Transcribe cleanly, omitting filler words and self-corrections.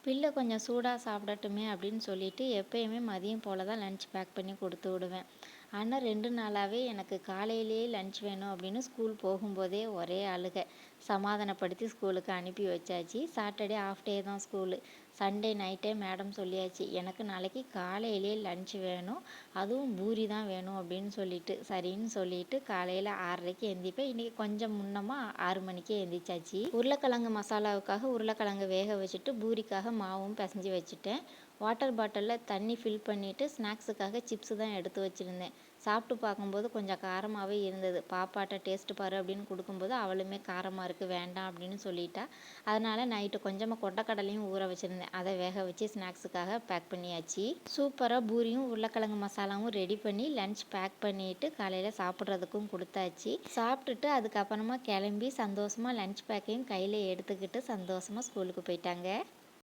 பிள்ளை கொஞ்சம் சூடாக சாப்பிடட்டுமே அப்படின்னு சொல்லிட்டு எப்பயுமே மதியம் போல் தான் லன்ச் பேக் பண்ணி கொடுத்து விடுவேன். ஆனால் 2 நாளாகவே எனக்கு காலையிலேயே லன்ச் வேணும் அப்படின்னு ஸ்கூல் போகும்போதே ஒரே அழுகை. சமாதானப்படுத்தி ஸ்கூலுக்கு அனுப்பி வச்சாச்சு. சாட்டர்டே ஆஃப் டே தான் ஸ்கூலு. சண்டே நைட்டே மேடம் சொல்லியாச்சு, எனக்கு நாளைக்கு காலையிலேயே லன்ச் வேணும், அதுவும் பூரி தான் வேணும் அப்படின்னு சொல்லிட்டு. சரின்னு சொல்லிட்டு காலையில் 6:30க்கு எந்திரிப்பேன். இன்றைக்கி கொஞ்சம் முன்னமாக 6 மணிக்கே எந்திரிச்சாச்சு. உருளைக்கிழங்கு மசாலாவுக்காக உருளைக்கிழங்கு வேக வச்சுட்டு பூரிக்காக மாவும் பிசைஞ்சு வச்சுட்டேன். வாட்டர் பாட்டிலில் தண்ணி ஃபில் பண்ணிவிட்டு ஸ்நாக்ஸுக்காக சிப்ஸு தான் எடுத்து வச்சுருந்தேன். சாப்பிட்டு பார்க்கும்போது கொஞ்சம் காரமாகவே இருந்தது. பாப்பாட்ட டேஸ்ட்டு பாரு அப்படின்னு கொடுக்கும்போது அவளுமே காரமாக இருக்குது வேண்டாம் அப்படின்னு சொல்லிட்டா. அதனால் நைட்டு கொஞ்சமாக கொண்டக்கடலையும் ஊற வச்சுருந்தேன். அதை வேக வச்சு ஸ்நாக்ஸுக்காக பேக் பண்ணியாச்சு. சூப்பராக பூரியும் உருளைக்கிழங்கு மசாலாவும் ரெடி பண்ணி லன்ச் பேக் பண்ணிவிட்டு காலையில் சாப்பிட்றதுக்கும் கொடுத்தாச்சு. சாப்பிட்டுட்டு அதுக்கப்புறமா கிளம்பி சந்தோஷமாக லன்ச் பேக்கையும் கையில் எடுத்துக்கிட்டு சந்தோஷமாக ஸ்கூலுக்கு போயிட்டாங்க.